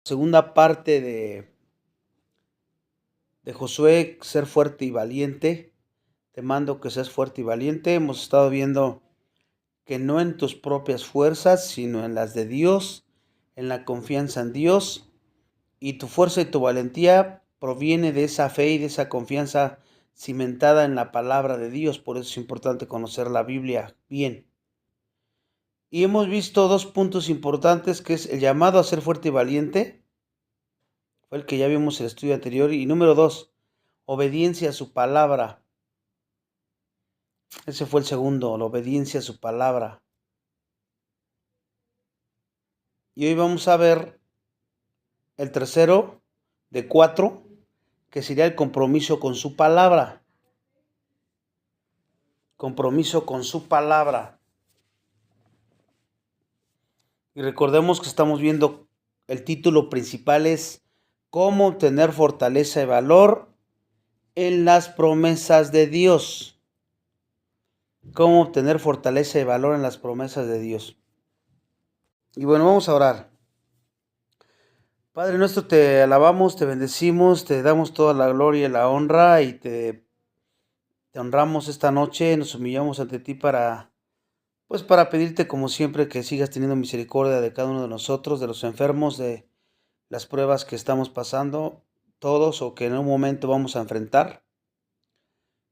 segunda parte de Josué, ser fuerte y valiente. Te mando que seas fuerte y valiente. Hemos estado viendo que no en tus propias fuerzas, sino en las de Dios, en la confianza en Dios. Y tu fuerza y tu valentía proviene de esa fe y de esa confianza cimentada en la palabra de Dios. Por eso es importante conocer la Biblia bien. Y hemos visto dos puntos importantes, que es el llamado a ser fuerte y valiente, fue el que ya vimos en el estudio anterior, y número 2, obediencia a su palabra. Ese fue el segundo, la obediencia a su palabra. Y hoy vamos a ver el tercero de 4, que sería el compromiso con su palabra. Compromiso con su palabra. Y recordemos que estamos viendo, el título principal es cómo obtener fortaleza y valor en las promesas de Dios. Cómo obtener fortaleza y valor en las promesas de Dios. Y bueno, vamos a orar. Padre nuestro, te alabamos, te bendecimos, te damos toda la gloria y la honra y te honramos esta noche, nos humillamos ante ti para pedirte como siempre que sigas teniendo misericordia de cada uno de nosotros, de los enfermos, de las pruebas que estamos pasando, todos o que en un momento vamos a enfrentar.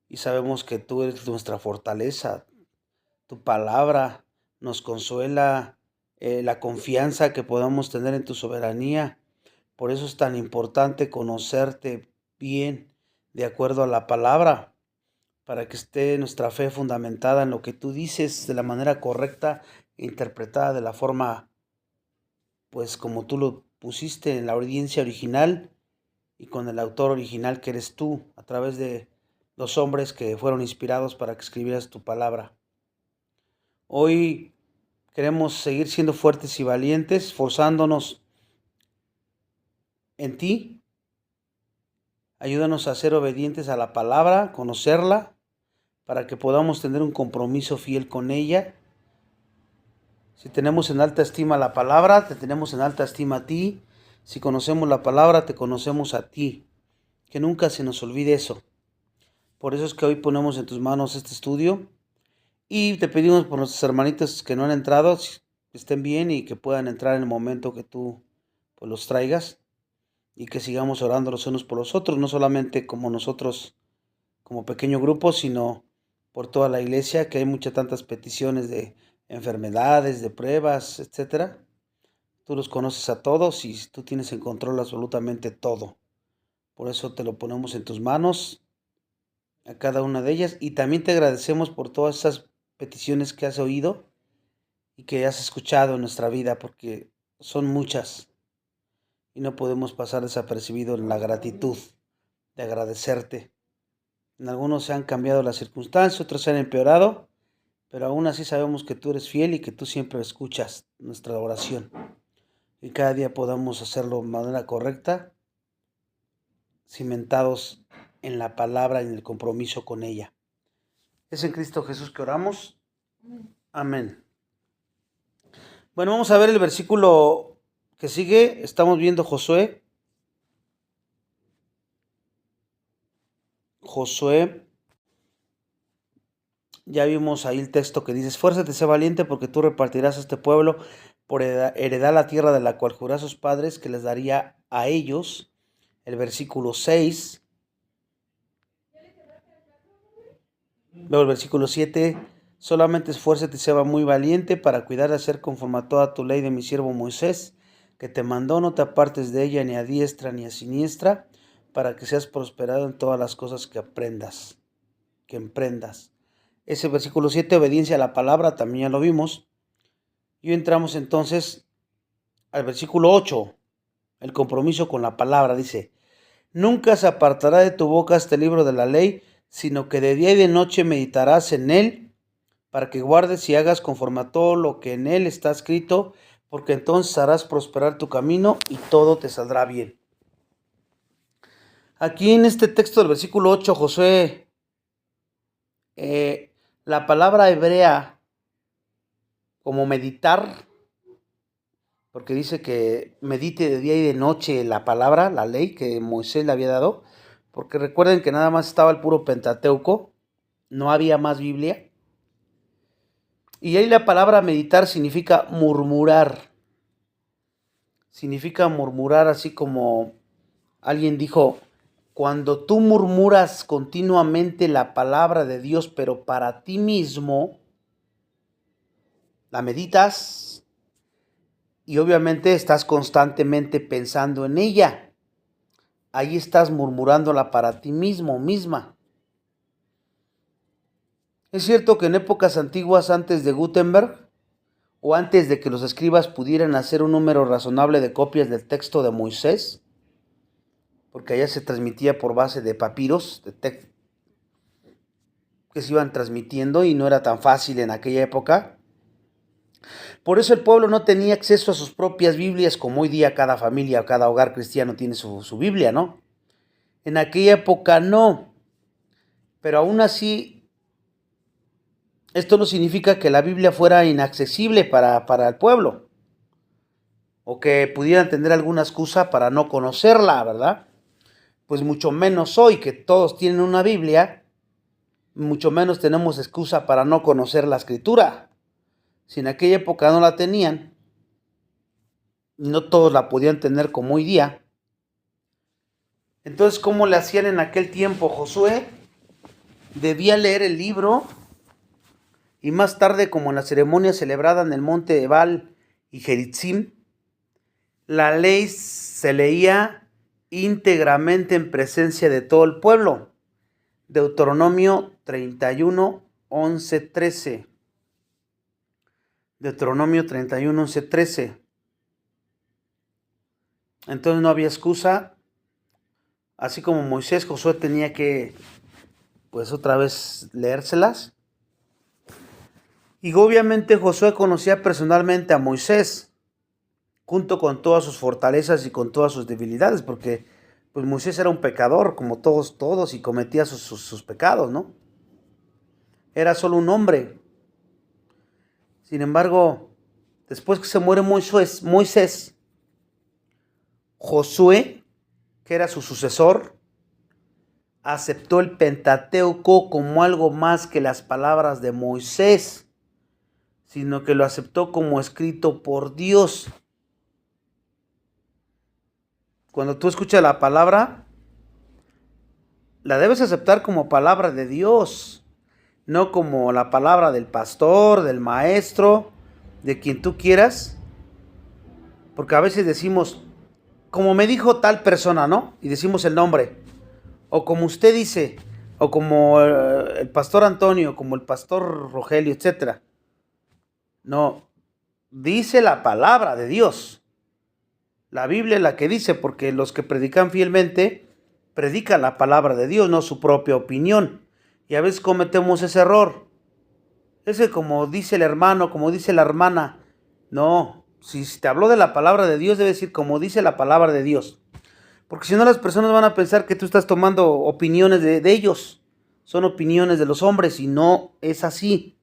Y sabemos que tú eres nuestra fortaleza, tu palabra nos consuela, la confianza que podamos tener en tu soberanía. Por eso es tan importante conocerte bien de acuerdo a la palabra, para que esté nuestra fe fundamentada en lo que tú dices de la manera correcta, interpretada de la forma, pues como tú lo pusiste en la audiencia original y con el autor original que eres tú, a través de los hombres que fueron inspirados para que escribieras tu palabra. Hoy queremos seguir siendo fuertes y valientes, esforzándonos en ti. Ayúdanos a ser obedientes a la palabra, conocerla, para que podamos tener un compromiso fiel con ella. Si tenemos en alta estima la palabra, te tenemos en alta estima a ti. Si conocemos la palabra, te conocemos a ti. Que nunca se nos olvide eso. Por eso es que hoy ponemos en tus manos este estudio y te pedimos por nuestros hermanitos que no han entrado, que estén bien y que puedan entrar en el momento que tú los traigas, y que sigamos orando los unos por los otros, no solamente como nosotros, como pequeño grupo, sino por toda la iglesia, que hay muchas tantas peticiones de enfermedades, de pruebas, etcétera. Tú los conoces a todos y tú tienes en control absolutamente todo. Por eso te lo ponemos en tus manos, a cada una de ellas, y también te agradecemos por todas esas peticiones que has oído y que has escuchado en nuestra vida, porque son muchas y no podemos pasar desapercibido en la gratitud de agradecerte. En algunos se han cambiado las circunstancias, otros se han empeorado, pero aún así sabemos que tú eres fiel y que tú siempre escuchas nuestra oración. Y cada día podamos hacerlo de manera correcta, cimentados en la palabra y en el compromiso con ella. Es en Cristo Jesús que oramos. Amén. Bueno, vamos a ver el versículo que sigue. Estamos viendo Josué. Ya vimos ahí el texto que dice: esfuérzate, sé valiente, porque tú repartirás a este pueblo por heredar la tierra de la cual juró a sus padres que les daría a ellos. El versículo 6. Luego el versículo 7. Solamente esfuérzate y sé muy valiente para cuidar de hacer conforme a toda tu ley de mi siervo Moisés, que te mandó. No te apartes de ella ni a diestra ni a siniestra, para que seas prosperado en todas las cosas que emprendas. Ese versículo 7, obediencia a la palabra, también ya lo vimos. Y entramos entonces al versículo 8, el compromiso con la palabra. Dice: nunca se apartará de tu boca este libro de la ley, sino que de día y de noche meditarás en él, para que guardes y hagas conforme a todo lo que en él está escrito, porque entonces harás prosperar tu camino y todo te saldrá bien. Aquí en este texto del versículo 8, Josué, la palabra hebrea como meditar, porque dice que medite de día y de noche la palabra, la ley que Moisés le había dado, porque recuerden que nada más estaba el puro Pentateuco, no había más Biblia. Y ahí la palabra meditar significa murmurar. Significa murmurar, así como alguien dijo, cuando tú murmuras continuamente la palabra de Dios, pero para ti mismo, la meditas y obviamente estás constantemente pensando en ella. Ahí estás murmurándola para ti mismo, misma. Es cierto que en épocas antiguas, antes de Gutenberg, o antes de que los escribas pudieran hacer un número razonable de copias del texto de Moisés, porque allá se transmitía por base de papiros, que se iban transmitiendo y no era tan fácil en aquella época. Por eso el pueblo no tenía acceso a sus propias Biblias, como hoy día cada familia o cada hogar cristiano tiene su Biblia, ¿no? En aquella época no, pero aún así, esto no significa que la Biblia fuera inaccesible para el pueblo, o que pudieran tener alguna excusa para no conocerla, ¿verdad? Pues mucho menos hoy que todos tienen una Biblia, mucho menos tenemos excusa para no conocer la Escritura. Si en aquella época no la tenían, no todos la podían tener como hoy día. Entonces, ¿cómo le hacían en aquel tiempo? Josué debía leer el libro y más tarde, como en la ceremonia celebrada en el monte Ebal y Geritzim, la ley se leía íntegramente en presencia de todo el pueblo. Deuteronomio 31, 11, 13. Deuteronomio 31, 11, 13. Entonces no había excusa. Así como Moisés, Josué tenía que, pues otra vez, leérselas. Y obviamente Josué conocía personalmente a Moisés, junto con todas sus fortalezas y con todas sus debilidades, porque pues Moisés era un pecador, como todos, y cometía sus pecados, ¿no? Era solo un hombre. Sin embargo, después que se muere Moisés, Josué, que era su sucesor, aceptó el Pentateuco como algo más que las palabras de Moisés, sino que lo aceptó como escrito por Dios. Cuando tú escuchas la palabra, la debes aceptar como palabra de Dios, no como la palabra del pastor, del maestro, de quien tú quieras, porque a veces decimos, como me dijo tal persona, ¿no? Y decimos el nombre, o como usted dice, o como el pastor Antonio, como el pastor Rogelio, etc. No, dice la palabra de Dios. La Biblia es la que dice, porque los que predican fielmente predican la palabra de Dios, no su propia opinión. Y a veces cometemos ese error. Ese como dice el hermano, como dice la hermana. No, si te habló de la palabra de Dios, debe decir como dice la palabra de Dios. Porque si no, las personas van a pensar que tú estás tomando opiniones de ellos. Son opiniones de los hombres y no es así.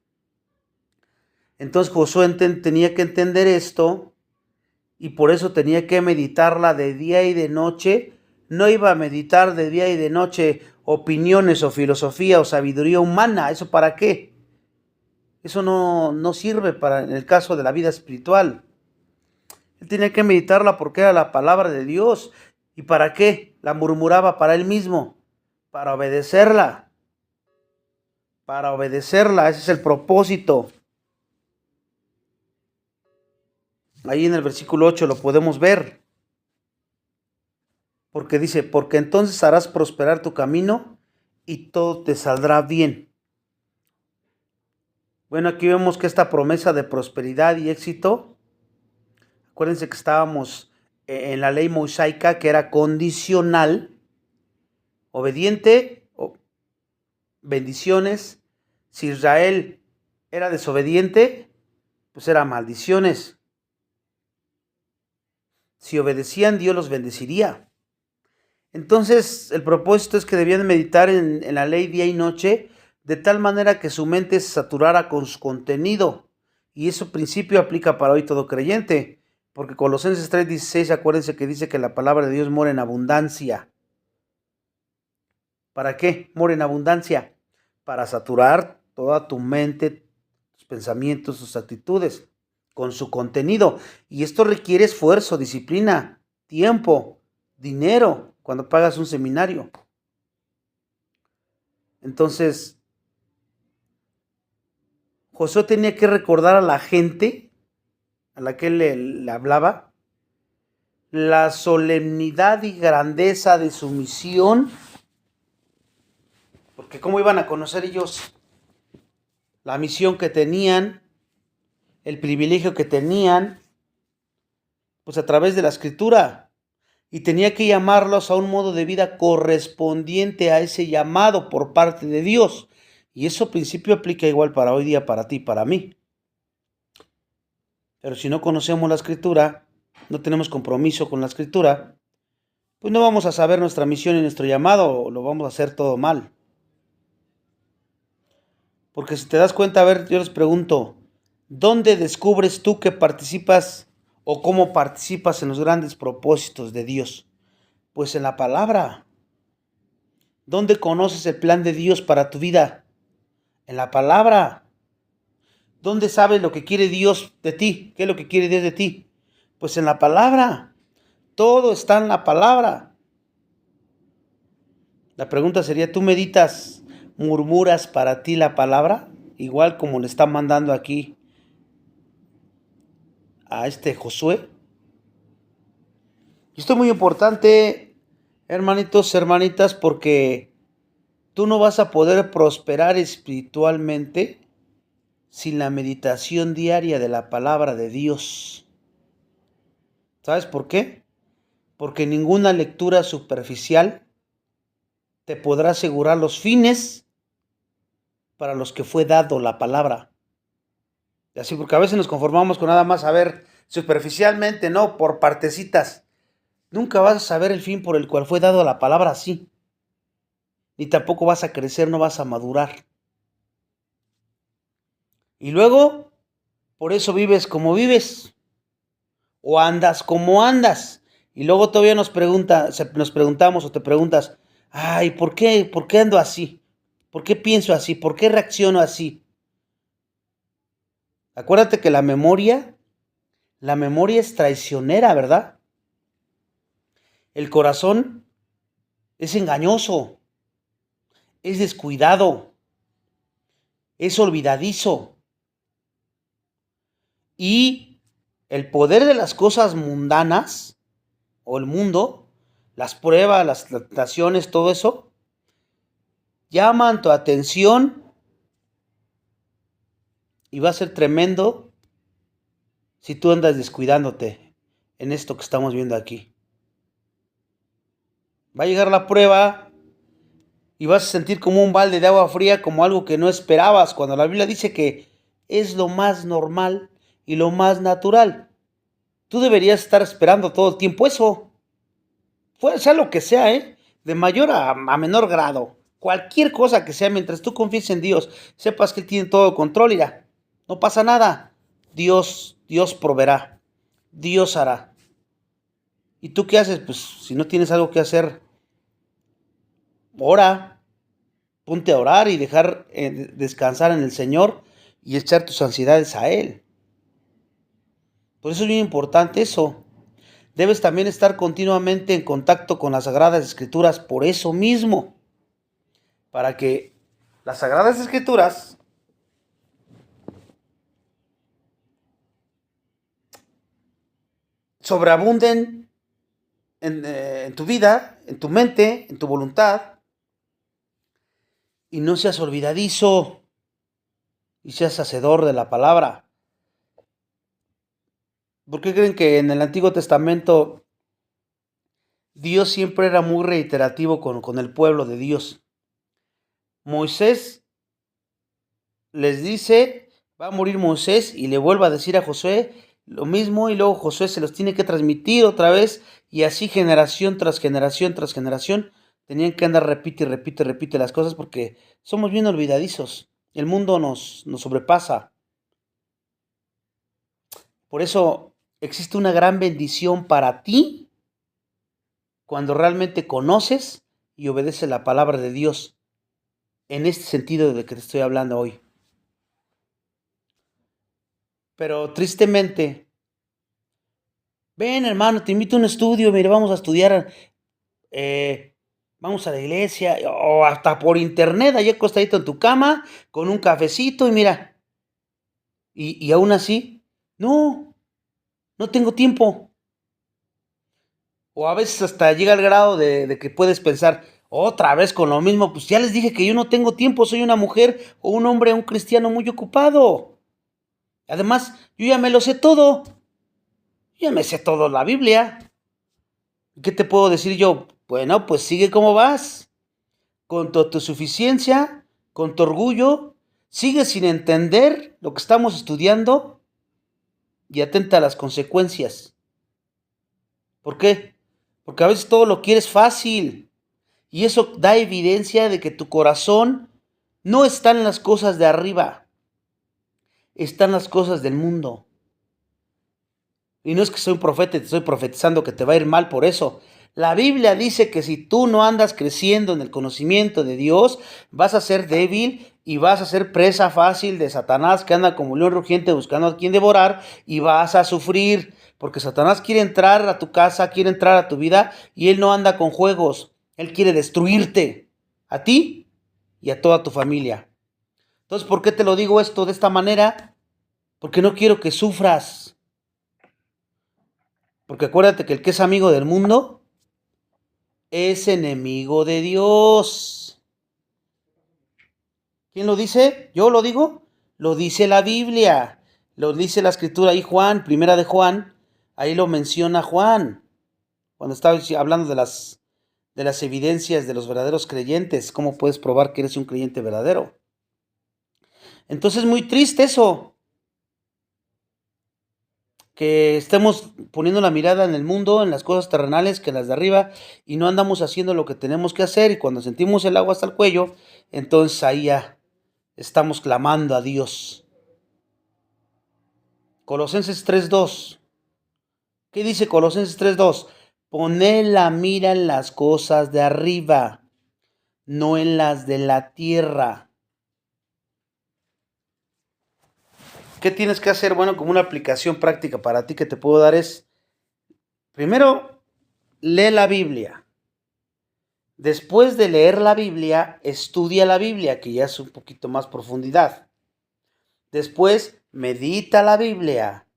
Entonces Josué tenía que entender esto y por eso tenía que meditarla de día y de noche. No iba a meditar de día y de noche opiniones o filosofía o sabiduría humana. ¿Eso para qué? Eso no sirve en el caso de la vida espiritual. Él tenía que meditarla porque era la palabra de Dios. ¿Y para qué? La murmuraba para él mismo. Para obedecerla. Para obedecerla. Ese es el propósito. Ahí en el versículo 8 lo podemos ver. Porque dice, porque entonces harás prosperar tu camino y todo te saldrá bien. Bueno, aquí vemos que esta promesa de prosperidad y éxito, acuérdense que estábamos en la ley mosaica que era condicional, obediente, bendiciones. Si Israel era desobediente, pues era maldiciones. Si obedecían, Dios los bendeciría. Entonces, el propósito es que debían meditar en la ley día y noche, de tal manera que su mente se saturara con su contenido. Y ese principio aplica para hoy todo creyente. Porque Colosenses 3:16, acuérdense que dice que la palabra de Dios mora en abundancia. ¿Para qué mora en abundancia? Para saturar toda tu mente, tus pensamientos, tus actitudes con su contenido. Y esto requiere esfuerzo, disciplina, tiempo, dinero, cuando pagas un seminario. Entonces, Josué tenía que recordar a la gente a la que él le hablaba la solemnidad y grandeza de su misión, porque cómo iban a conocer ellos la misión que tenían, el privilegio que tenían, pues a través de la escritura, y tenía que llamarlos a un modo de vida correspondiente a ese llamado por parte de Dios, y eso principio aplica igual para hoy día, para ti, para mí. Pero si no conocemos la escritura, no tenemos compromiso con la escritura, pues no vamos a saber nuestra misión y nuestro llamado, lo vamos a hacer todo mal. Porque si te das cuenta, a ver, yo les pregunto, ¿dónde descubres tú que participas o cómo participas en los grandes propósitos de Dios? Pues en la palabra. ¿Dónde conoces el plan de Dios para tu vida? En la palabra. ¿Dónde sabes lo que quiere Dios de ti? ¿Qué es lo que quiere Dios de ti? Pues en la palabra. Todo está en la palabra. La pregunta sería, ¿tú meditas, murmuras para ti la palabra? Igual como le está mandando aquí a Josué. Y esto es muy importante, hermanitos, hermanitas, porque tú no vas a poder prosperar espiritualmente sin la meditación diaria de la palabra de Dios. ¿Sabes por qué? Porque ninguna lectura superficial te podrá asegurar los fines para los que fue dado la palabra. Y así, porque a veces nos conformamos con nada más saber superficialmente, no, por partecitas. Nunca vas a saber el fin por el cual fue dado la palabra así. Ni tampoco vas a crecer, no vas a madurar. Y luego, por eso vives como vives. O andas como andas. Y luego todavía nos preguntamos o te preguntas, ay, ¿por qué ando así? ¿Por qué pienso así? ¿Por qué reacciono así? Acuérdate que la memoria es traicionera, ¿verdad? El corazón es engañoso, es descuidado, es olvidadizo. Y el poder de las cosas mundanas, o el mundo, las pruebas, las tentaciones, todo eso, llaman tu atención y va a ser tremendo si tú andas descuidándote en esto que estamos viendo aquí. Va a llegar la prueba y vas a sentir como un balde de agua fría, como algo que no esperabas, cuando la Biblia dice que es lo más normal y lo más natural. Tú deberías estar esperando todo el tiempo eso. Sea lo que sea, de mayor a menor grado. Cualquier cosa que sea, mientras tú confíes en Dios, sepas que Él tiene todo control, irá. No pasa nada. Dios proveerá. Dios hará. ¿Y tú qué haces? Pues si no tienes algo que hacer, ora. Ponte a orar y dejar descansar en el Señor y echar tus ansiedades a Él. Por eso es bien importante eso. Debes también estar continuamente en contacto con las Sagradas Escrituras por eso mismo. Para que las Sagradas Escrituras sobreabunden en tu vida, en tu mente, en tu voluntad. Y no seas olvidadizo y seas hacedor de la palabra. ¿Por qué creen que en el Antiguo Testamento Dios siempre era muy reiterativo con el pueblo de Dios? Moisés les dice, va a morir Moisés, y le vuelve a decir a Josué lo mismo, y luego Josué se los tiene que transmitir otra vez, y así generación tras generación tras generación tenían que andar repite las cosas, porque somos bien olvidadizos. El mundo nos sobrepasa. Por eso existe una gran bendición para ti cuando realmente conoces y obedeces la palabra de Dios, en este sentido de que te estoy hablando hoy. Pero tristemente, ven hermano, te invito a un estudio, mire, vamos a estudiar, vamos a la iglesia, o hasta por internet, allá acostadito en tu cama, con un cafecito, y mira, y aún así, no tengo tiempo. O a veces hasta llega al grado de que puedes pensar, otra vez con lo mismo, pues ya les dije que yo no tengo tiempo, soy una mujer o un hombre, un cristiano muy ocupado. Además, yo ya me lo sé todo. Ya me sé todo la Biblia. ¿Qué te puedo decir yo? Bueno, pues sigue como vas. Con tu autosuficiencia, con tu orgullo, sigue sin entender lo que estamos estudiando y atenta a las consecuencias. ¿Por qué? Porque a veces todo lo quieres fácil. Y eso da evidencia de que tu corazón no está en las cosas de arriba, está en las cosas del mundo. Y no es que soy un profeta y te estoy profetizando que te va a ir mal por eso. La Biblia dice que si tú no andas creciendo en el conocimiento de Dios, vas a ser débil y vas a ser presa fácil de Satanás, que anda como león rugiente buscando a quien devorar, y vas a sufrir, porque Satanás quiere entrar a tu casa, quiere entrar a tu vida, y él no anda con juegos. Él quiere destruirte, a ti y a toda tu familia. Entonces, ¿por qué te lo digo esto de esta manera? Porque no quiero que sufras. Porque acuérdate que el que es amigo del mundo es enemigo de Dios. ¿Quién lo dice? ¿Yo lo digo? Lo dice la Biblia. Lo dice la escritura ahí Juan, primera de Juan. Ahí lo menciona Juan. Cuando estaba hablando de las evidencias de los verdaderos creyentes. ¿Cómo puedes probar que eres un creyente verdadero? Entonces es muy triste eso. Que estemos poniendo la mirada en el mundo, en las cosas terrenales, que en las de arriba, y no andamos haciendo lo que tenemos que hacer, y cuando sentimos el agua hasta el cuello, entonces ahí ya estamos clamando a Dios. Colosenses 3:2. ¿Qué dice Colosenses 3:2? Poned la mira en las cosas de arriba, no en las de la tierra. ¿Qué tienes que hacer? Bueno, como una aplicación práctica para ti que te puedo dar es, primero, lee la Biblia. Después de leer la Biblia, estudia la Biblia, que ya es un poquito más profundidad. Después, medita la Biblia.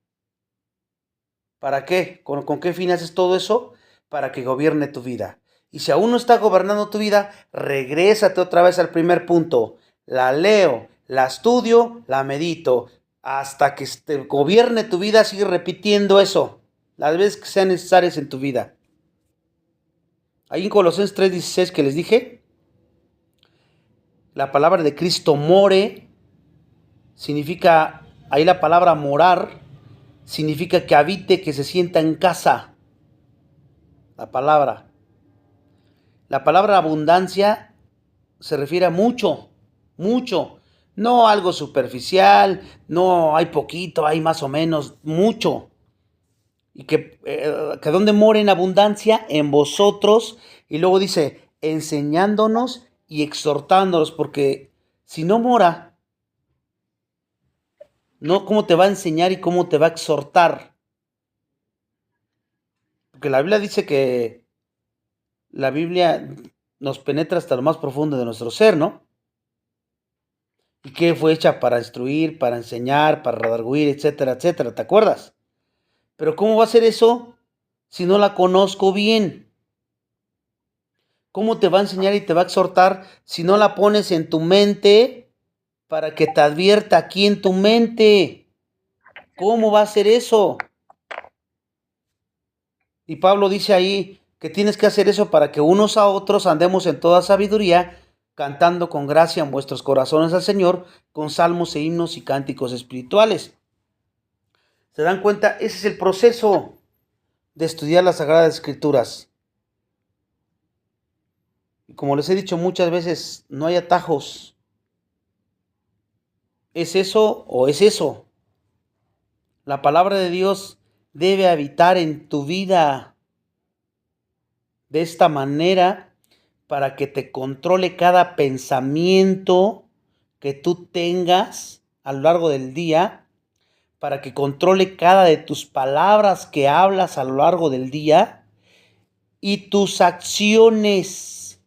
¿Para qué? ¿Con qué fin haces todo eso? Para que gobierne tu vida. Y si aún no está gobernando tu vida, regrésate otra vez al primer punto. La leo, la estudio, la medito. Hasta que gobierne tu vida, sigue repitiendo eso las veces que sean necesarias en tu vida. Ahí en Colosenses 3:16 que les dije, la palabra de Cristo more, significa, ahí la palabra morar, significa que habite, que se sienta en casa. La palabra. La palabra abundancia se refiere a mucho, mucho. No algo superficial, no hay poquito, hay más o menos, mucho. Y que donde mora en abundancia, en vosotros. Y luego dice, enseñándonos y exhortándonos, porque si no mora, no, ¿cómo te va a enseñar y cómo te va a exhortar? Porque la Biblia dice que la Biblia nos penetra hasta lo más profundo de nuestro ser, ¿no? Y que fue hecha para instruir, para enseñar, para redarguir, etcétera, etcétera, ¿te acuerdas? Pero ¿cómo va a ser eso si no la conozco bien? ¿Cómo te va a enseñar y te va a exhortar si no la pones en tu mente para que te advierta aquí en tu mente? ¿Cómo va a ser eso? Y Pablo dice ahí que tienes que hacer eso para que unos a otros andemos en toda sabiduría, cantando con gracia en vuestros corazones al Señor, con salmos e himnos y cánticos espirituales. ¿Se dan cuenta? Ese es el proceso de estudiar las Sagradas Escrituras. Y como les he dicho muchas veces, no hay atajos. ¿Es eso o es eso? La palabra de Dios debe habitar en tu vida de esta manera para que te controle cada pensamiento que tú tengas a lo largo del día, para que controle cada de tus palabras que hablas a lo largo del día y tus acciones.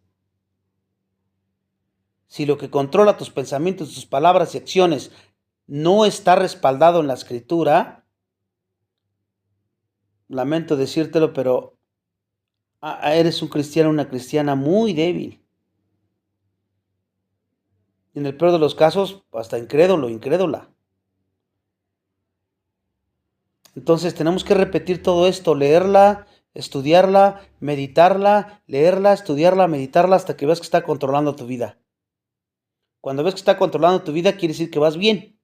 Si lo que controla tus pensamientos, tus palabras y acciones no está respaldado en la Escritura, lamento decírtelo, pero eres un cristiano, una cristiana muy débil. En el peor de los casos, hasta incrédulo, incrédula. Entonces tenemos que repetir todo esto, leerla, estudiarla, meditarla, leerla, estudiarla, meditarla, hasta que veas que está controlando tu vida. Cuando ves que está controlando tu vida, quiere decir que vas bien.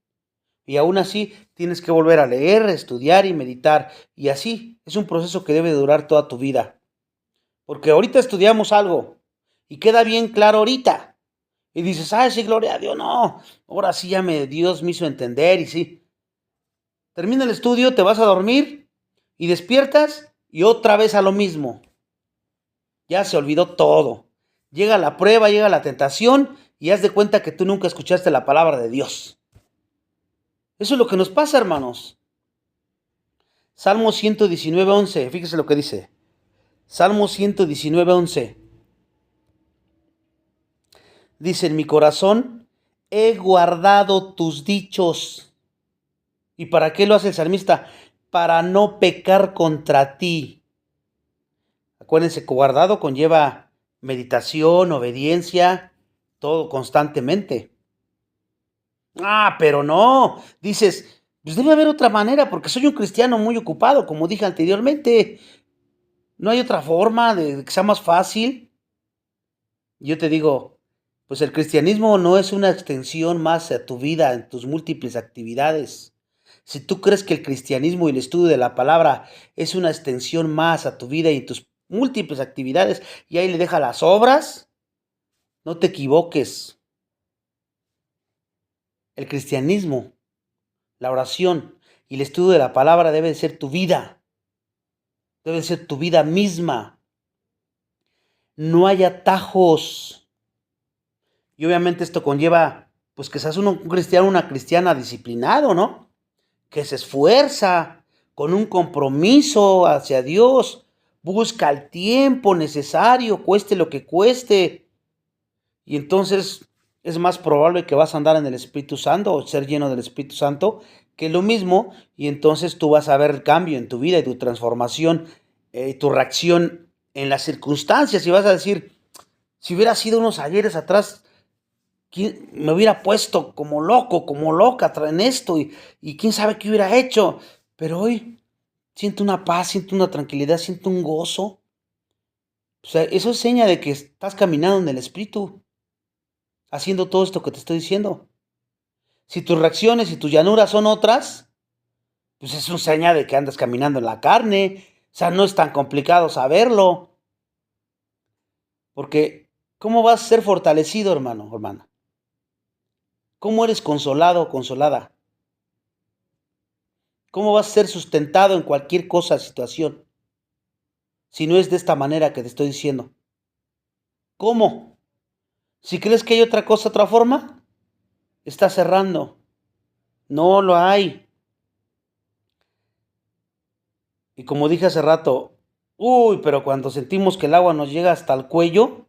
Y aún así, tienes que volver a leer, estudiar y meditar. Y así, es un proceso que debe durar toda tu vida. Porque ahorita estudiamos algo y queda bien claro ahorita. Y dices, ay, sí, gloria a Dios, no. Ahora sí Dios me hizo entender y sí. Termina el estudio, te vas a dormir y despiertas y otra vez a lo mismo. Ya se olvidó todo. Llega la prueba, llega la tentación y haz de cuenta que tú nunca escuchaste la palabra de Dios. Eso es lo que nos pasa, hermanos. Salmo 119:11, fíjese lo que dice. Salmo 119:11. Dice, en mi corazón he guardado tus dichos. ¿Y para qué lo hace el salmista? Para no pecar contra ti. Acuérdense que guardado conlleva meditación, obediencia, todo constantemente. Pero no, dices, pues debe haber otra manera porque soy un cristiano muy ocupado, como dije anteriormente. No hay otra forma de que sea más fácil. Yo te digo, pues el cristianismo no es una extensión más a tu vida en tus múltiples actividades. Si tú crees que el cristianismo y el estudio de la palabra es una extensión más a tu vida y tus múltiples actividades, y ahí le deja las obras, no te equivoques. El cristianismo, la oración y el estudio de la palabra debe de ser tu vida. Debe de ser tu vida misma. No hay atajos. Y obviamente esto conlleva, pues que seas un cristiano, una cristiana disciplinado, ¿no? Que se esfuerza con un compromiso hacia Dios. Busca el tiempo necesario, cueste lo que cueste. Y entonces es más probable que vas a andar en el Espíritu Santo o ser lleno del Espíritu Santo que lo mismo. Y entonces tú vas a ver el cambio en tu vida y tu transformación, tu reacción en las circunstancias. Y vas a decir, si hubiera sido unos ayeres atrás, me hubiera puesto como loco, como loca en esto y quién sabe qué hubiera hecho. Pero hoy siento una paz, siento una tranquilidad, siento un gozo. O sea, eso es seña de que estás caminando en el Espíritu, haciendo todo esto que te estoy diciendo. Si tus reacciones y tus llanuras son otras, pues es una seña de que andas caminando en la carne. O sea, no es tan complicado saberlo. Porque, ¿cómo vas a ser fortalecido, hermano, hermana? ¿Cómo eres consolado o consolada? ¿Cómo vas a ser sustentado en cualquier cosa, situación? Si no es de esta manera que te estoy diciendo. ¿Cómo? Si crees que hay otra cosa, otra forma, estás cerrando. No lo hay. Y como dije hace rato, pero cuando sentimos que el agua nos llega hasta el cuello,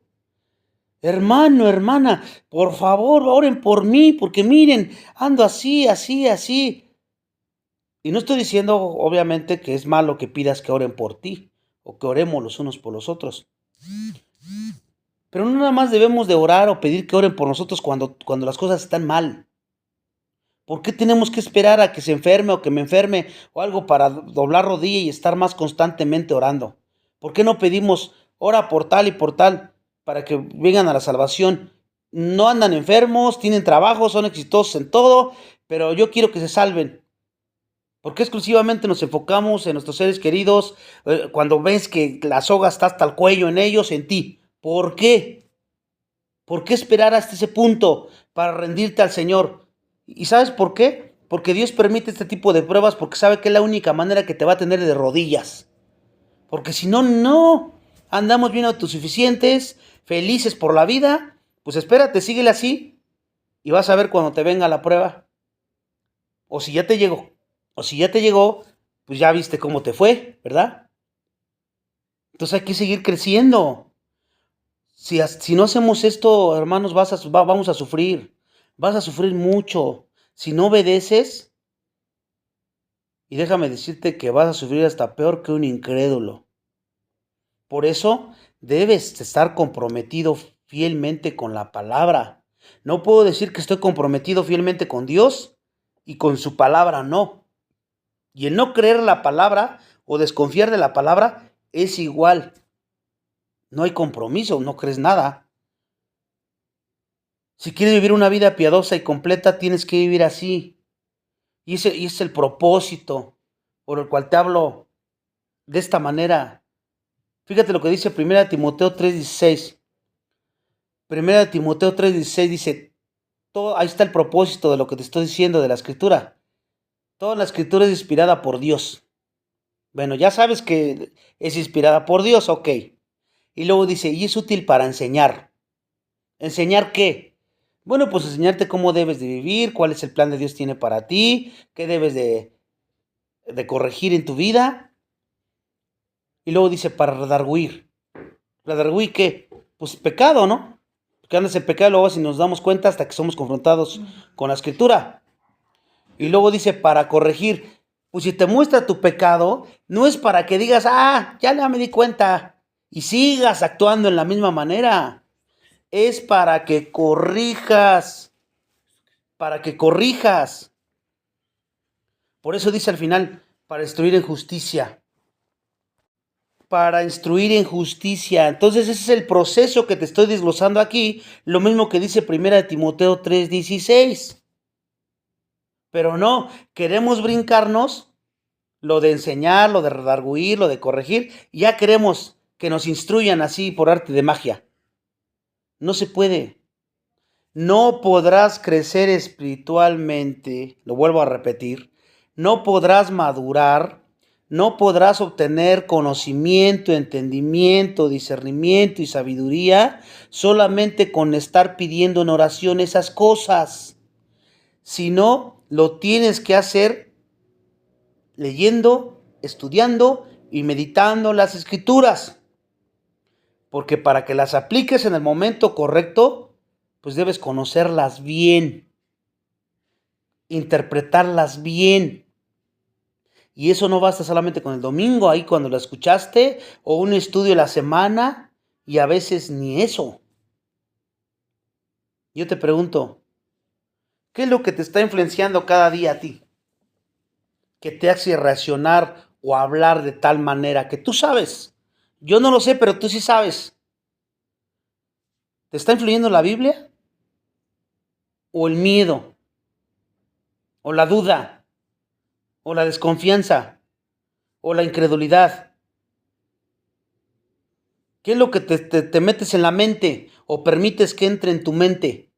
hermano, hermana, por favor, oren por mí, porque miren, ando así, así, así. Y no estoy diciendo, obviamente, que es malo que pidas que oren por ti o que oremos los unos por los otros. Pero no nada más debemos de orar o pedir que oren por nosotros cuando las cosas están mal. ¿Por qué tenemos que esperar a que se enferme o que me enferme o algo para doblar rodilla y estar más constantemente orando? ¿Por qué no pedimos ora por tal y por tal para que vengan a la salvación? No andan enfermos, tienen trabajo, son exitosos en todo, pero yo quiero que se salven. ¿Por qué exclusivamente nos enfocamos en nuestros seres queridos cuando ves que la soga está hasta el cuello en ellos, en ti? ¿Por qué? ¿Por qué esperar hasta ese punto para rendirte al Señor? ¿Y sabes por qué? Porque Dios permite este tipo de pruebas porque sabe que es la única manera que te va a tener de rodillas. Porque si no, no. Andamos bien autosuficientes, felices por la vida. Pues espérate, síguele así y vas a ver cuando te venga la prueba. O si ya te llegó. O si ya te llegó, pues ya viste cómo te fue, ¿verdad? Entonces hay que seguir creciendo. Si no hacemos esto, hermanos, vamos a sufrir. Vas a sufrir mucho. Si no obedeces, y déjame decirte que vas a sufrir hasta peor que un incrédulo. Por eso debes estar comprometido fielmente con la palabra. No puedo decir que estoy comprometido fielmente con Dios y con su palabra no. Y el no creer la palabra o desconfiar de la palabra es igual. No hay compromiso, no crees nada. Si quieres vivir una vida piadosa y completa, tienes que vivir así. Y ese es el propósito por el cual te hablo de esta manera. Fíjate lo que dice 1 Timoteo 3:16. 1 Timoteo 3:16 dice, ahí está el propósito de lo que te estoy diciendo de la escritura. Toda la escritura es inspirada por Dios. Bueno, ya sabes que es inspirada por Dios, ok. Y luego dice, y es útil para enseñar. ¿Enseñar qué? Bueno, pues enseñarte cómo debes de vivir, cuál es el plan de Dios tiene para ti, qué debes de corregir en tu vida. Y luego dice, para redarguir. ¿Redarguir qué? Pues pecado, ¿no? Porque antes el pecado luego si nos damos cuenta hasta que somos confrontados con la escritura. Y luego dice, para corregir. Pues si te muestra tu pecado, no es para que digas, ya me di cuenta, y sigas actuando en la misma manera. Es para que corrijas. Para que corrijas. Por eso dice al final, para instruir en justicia. Para instruir en justicia. Entonces ese es el proceso que te estoy desglosando aquí. Lo mismo que dice 1 Timoteo 3:16. Pero no, queremos brincarnos lo de enseñar, lo de redarguir, lo de corregir. Y ya queremos que nos instruyan así por arte de magia. No se puede. No podrás crecer espiritualmente, lo vuelvo a repetir, no podrás madurar, no podrás obtener conocimiento, entendimiento, discernimiento y sabiduría solamente con estar pidiendo en oración esas cosas, sino lo tienes que hacer leyendo, estudiando y meditando las escrituras, porque para que las apliques en el momento correcto, pues debes conocerlas bien, interpretarlas bien. Y eso no basta solamente con el domingo, ahí cuando lo escuchaste, o un estudio a la semana, y a veces ni eso. Yo te pregunto, ¿qué es lo que te está influenciando cada día a ti? Que te hace reaccionar o hablar de tal manera que tú sabes. Yo no lo sé, pero tú sí sabes. ¿Te está influyendo la Biblia? ¿O el miedo? ¿O la duda? ¿O la desconfianza? ¿O la incredulidad? ¿Qué es lo que te metes en la mente o permites que entre en tu mente?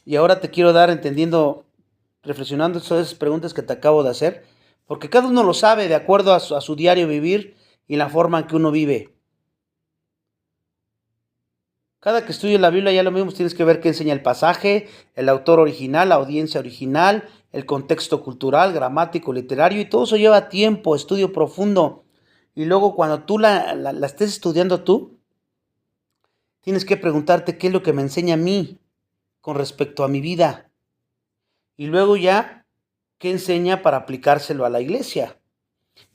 Y ahora te quiero dar entendiendo, reflexionando sobre esas preguntas que te acabo de hacer, porque cada uno lo sabe de acuerdo a su diario vivir y la forma en que uno vive. Cada que estudies la Biblia ya lo mismo tienes que ver qué enseña el pasaje, el autor original, la audiencia original, el contexto cultural, gramático, literario, y todo eso lleva tiempo, estudio profundo. Y luego cuando tú la estés estudiando tú, tienes que preguntarte qué es lo que me enseña a mí con respecto a mi vida. Y luego ya, ¿qué enseña para aplicárselo a la iglesia?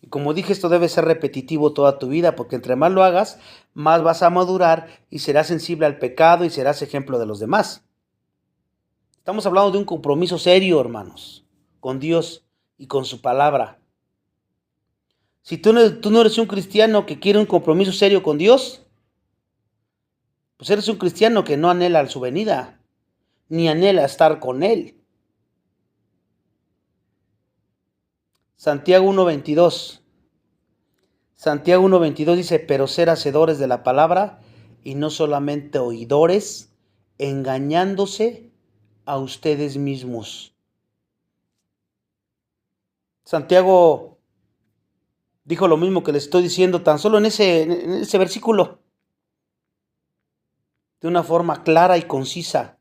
Y como dije, esto debe ser repetitivo toda tu vida, porque entre más lo hagas, más vas a madurar y serás sensible al pecado y serás ejemplo de los demás. Estamos hablando de un compromiso serio, hermanos, con Dios y con su palabra. Si tú no eres un cristiano que quiere un compromiso serio con Dios, pues eres un cristiano que no anhela su venida, ni anhela estar con Él. Santiago 1:22. Santiago 1:22 dice, pero ser hacedores de la palabra y no solamente oidores, engañándose a ustedes mismos. Santiago dijo lo mismo que les estoy diciendo tan solo en ese versículo, de una forma clara y concisa.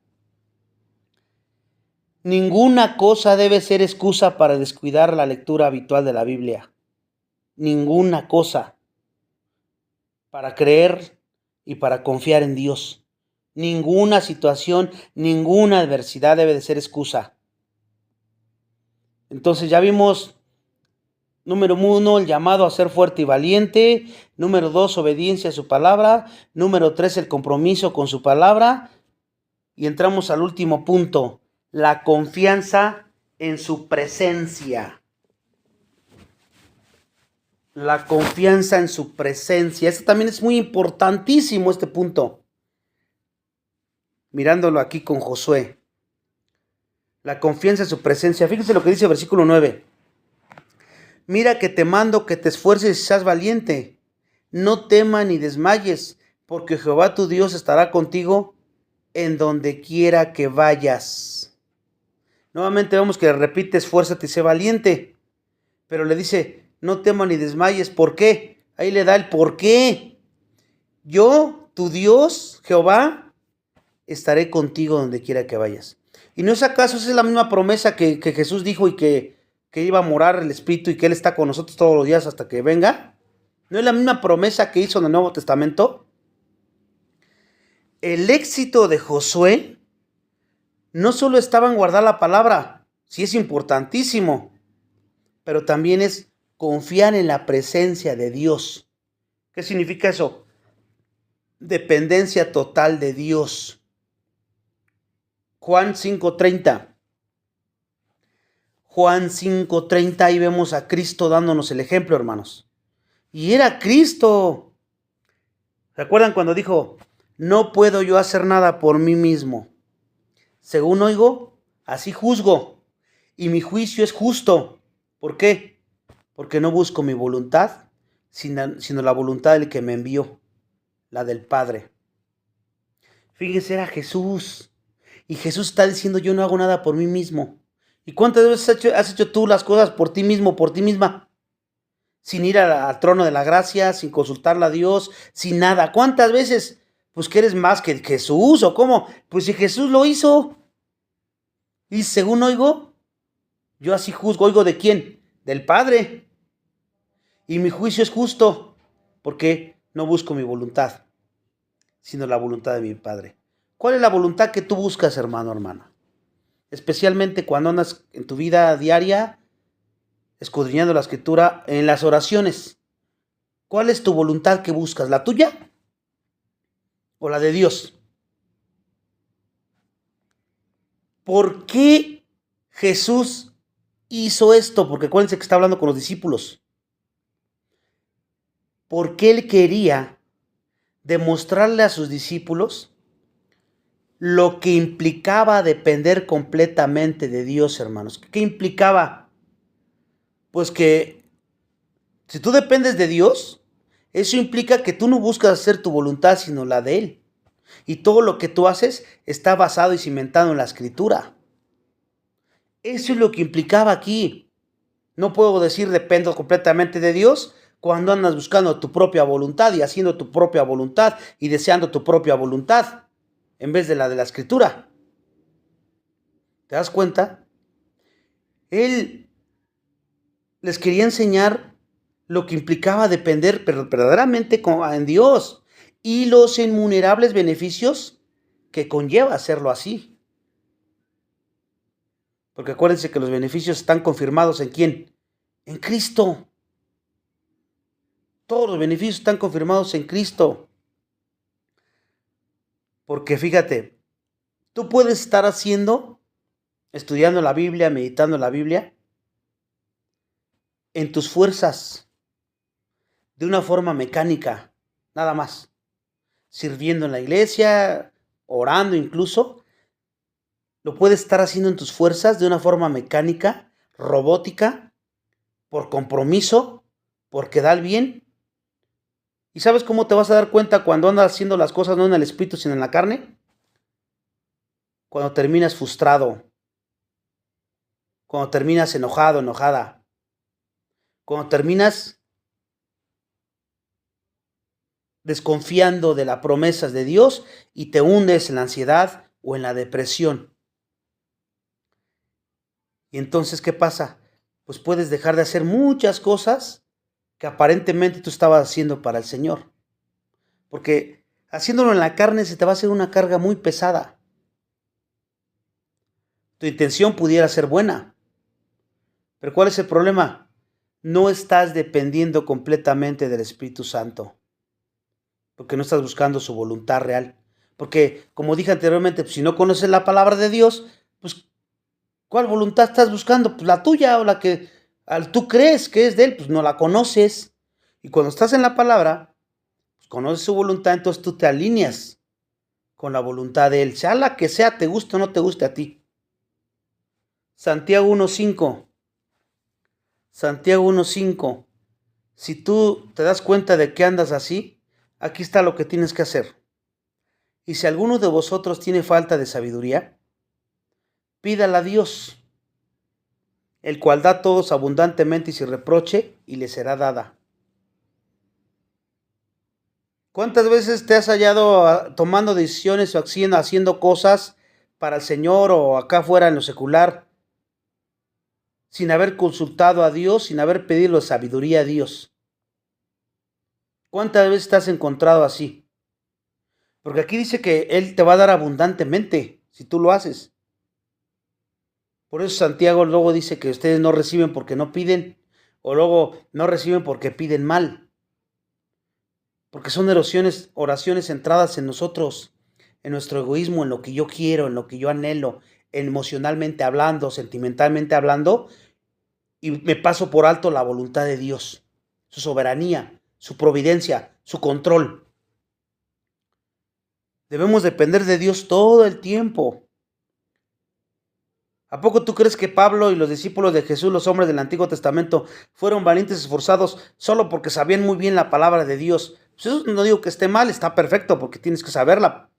Ninguna cosa debe ser excusa para descuidar la lectura habitual de la Biblia. Ninguna cosa para creer y para confiar en Dios. Ninguna situación, ninguna adversidad debe de ser excusa. Entonces ya vimos, número 1, el llamado a ser fuerte y valiente. Número 2, obediencia a su palabra. Número 3, el compromiso con su palabra. Y entramos al último punto, la confianza en su presencia. La confianza en su presencia. Este también es muy importantísimo, este punto. Mirándolo aquí con Josué. La confianza en su presencia. Fíjense lo que dice el versículo 9. Mira que te mando que te esfuerces y seas valiente. No temas ni desmayes, porque Jehová tu Dios estará contigo en donde quiera que vayas. Nuevamente vemos que repite, esfuérzate y sé valiente. Pero le dice, no temas ni desmayes. ¿Por qué? Ahí le da el por qué. Yo, tu Dios, Jehová, estaré contigo donde quiera que vayas. ¿Y no es acaso esa es la misma promesa que Jesús dijo y que iba a morar el Espíritu y que Él está con nosotros todos los días hasta que venga? ¿No es la misma promesa que hizo en el Nuevo Testamento? El éxito de Josué no solo estaba en guardar la palabra, sí es importantísimo, pero también es confiar en la presencia de Dios. ¿Qué significa eso? Dependencia total de Dios. Juan 5:30. Juan 5:30, ahí vemos a Cristo dándonos el ejemplo, hermanos. Y era Cristo. ¿Se acuerdan cuando dijo, no puedo yo hacer nada por mí mismo? Según oigo, así juzgo. Y mi juicio es justo. ¿Por qué? Porque no busco mi voluntad, sino la voluntad del que me envió, la del Padre. Fíjense, era Jesús. Y Jesús está diciendo, yo no hago nada por mí mismo. ¿Y cuántas veces has hecho tú las cosas por ti mismo, por ti misma? Sin ir al trono de la gracia, sin consultarle a Dios, sin nada. ¿Cuántas veces? Pues que eres más que Jesús, ¿o cómo? Pues si Jesús lo hizo. Y según oigo, yo así juzgo. ¿Oigo de quién? Del Padre. Y mi juicio es justo, porque no busco mi voluntad, sino la voluntad de mi Padre. ¿Cuál es la voluntad que tú buscas, hermano, hermana? Especialmente cuando andas en tu vida diaria, escudriñando la Escritura, en las oraciones. ¿Cuál es tu voluntad que buscas? ¿La tuya o la de Dios? ¿Por qué Jesús hizo esto? Porque acuérdense que está hablando con los discípulos. Porque Él quería demostrarle a sus discípulos lo que implicaba depender completamente de Dios, hermanos. ¿Qué implicaba? Pues que si tú dependes de Dios, eso implica que tú no buscas hacer tu voluntad, sino la de Él. Y todo lo que tú haces está basado y cimentado en la Escritura. Eso es lo que implicaba aquí. No puedo decir dependo completamente de Dios cuando andas buscando tu propia voluntad y haciendo tu propia voluntad y deseando tu propia voluntad en vez de la Escritura. ¿Te das cuenta? Él les quería enseñar lo que implicaba depender verdaderamente en Dios y los innumerables beneficios que conlleva hacerlo así. Porque acuérdense que los beneficios están confirmados ¿en quién? En Cristo. Todos los beneficios están confirmados en Cristo. Porque fíjate, tú puedes estar estudiando la Biblia, meditando la Biblia, en tus fuerzas, de una forma mecánica, nada más. Sirviendo en la iglesia, orando incluso, lo puedes estar haciendo en tus fuerzas de una forma mecánica, robótica, por compromiso, por quedar bien. ¿Y sabes cómo te vas a dar cuenta cuando andas haciendo las cosas no en el espíritu, sino en la carne? cuando terminas frustrado, cuando terminas enojado, enojada, cuando terminas desconfiando de las promesas de Dios y te hundes en la ansiedad o en la depresión. Y entonces, ¿qué pasa? Pues puedes dejar de hacer muchas cosas que aparentemente tú estabas haciendo para el Señor. Porque haciéndolo en la carne se te va a hacer una carga muy pesada. Tu intención pudiera ser buena, pero ¿cuál es el problema? No estás dependiendo completamente del Espíritu Santo, porque no estás buscando su voluntad real. Porque, como dije anteriormente, pues, si no conoces la palabra de Dios, pues, ¿cuál voluntad estás buscando? Pues la tuya o la que tú crees que es de Él, pues no la conoces. Y cuando estás en la palabra, pues, conoces su voluntad, entonces tú te alineas con la voluntad de Él, sea la que sea, te guste o no te guste a ti. Santiago 1.5. Santiago 1.5. Si tú te das cuenta de que andas así, aquí está lo que tienes que hacer. Y si alguno de vosotros tiene falta de sabiduría, pídala a Dios, el cual da a todos abundantemente y sin reproche, y le será dada. ¿Cuántas veces te has hallado tomando decisiones o haciendo cosas para el Señor o acá afuera en lo secular, sin haber consultado a Dios, sin haber pedido sabiduría a Dios? ¿Cuántas veces te has encontrado así? Porque aquí dice que Él te va a dar abundantemente si tú lo haces. Por eso Santiago luego dice que ustedes no reciben porque no piden, o luego no reciben porque piden mal. Porque son oraciones centradas en nosotros, en nuestro egoísmo, en lo que yo quiero, en lo que yo anhelo, emocionalmente hablando, sentimentalmente hablando, y me paso por alto la voluntad de Dios, su soberanía, su providencia, su control. Debemos depender de Dios todo el tiempo. ¿A poco tú crees que Pablo y los discípulos de Jesús, los hombres del Antiguo Testamento, fueron valientes y esforzados solo porque sabían muy bien la palabra de Dios? Pues eso no digo que esté mal, está perfecto porque tienes que saberla.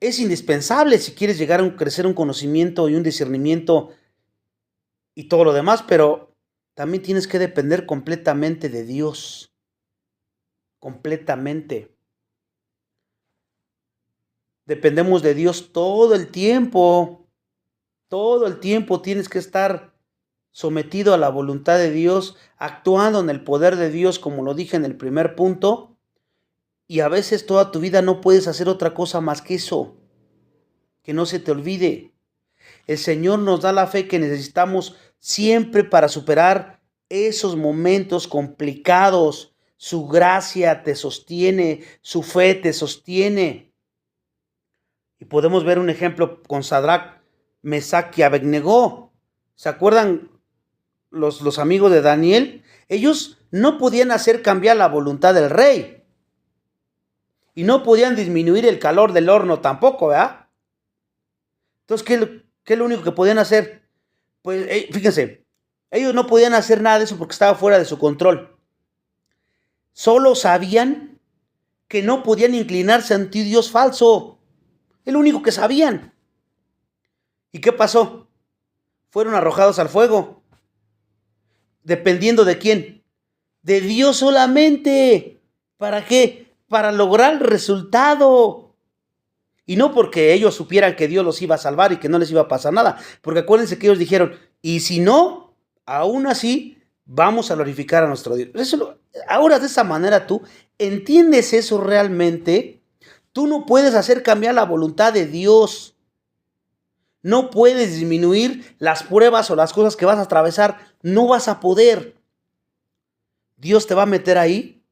Es indispensable si quieres llegar a crecer un conocimiento y un discernimiento y todo lo demás, pero también tienes que depender completamente de Dios. Completamente. Dependemos de Dios todo el tiempo. Todo el tiempo tienes que estar sometido a la voluntad de Dios, actuando en el poder de Dios, como lo dije en el primer punto, y a veces toda tu vida no puedes hacer otra cosa más que eso, que no se te olvide. El Señor nos da la fe que necesitamos siempre para superar esos momentos complicados. Su gracia te sostiene, su fe te sostiene. Y podemos ver un ejemplo con Sadrach, Mesach y Abednego. ¿Se acuerdan los amigos de Daniel? Ellos no podían hacer cambiar la voluntad del rey. Y no podían disminuir el calor del horno tampoco, ¿verdad? Entonces, ¿qué es lo único que podían hacer? Pues fíjense, ellos no podían hacer nada de eso porque estaba fuera de su control. Solo sabían que no podían inclinarse ante un Dios falso. Es lo único que sabían. ¿Y qué pasó? Fueron arrojados al fuego. ¿Dependiendo de quién? De Dios solamente. ¿Para qué? Para lograr el resultado. Y no porque ellos supieran que Dios los iba a salvar y que no les iba a pasar nada. Porque acuérdense que ellos dijeron, y si no, aún así vamos a glorificar a nuestro Dios. Ahora de esa manera tú entiendes eso realmente. Tú no puedes hacer cambiar la voluntad de Dios. No puedes disminuir las pruebas o las cosas que vas a atravesar. No vas a poder. Dios te va a meter ahí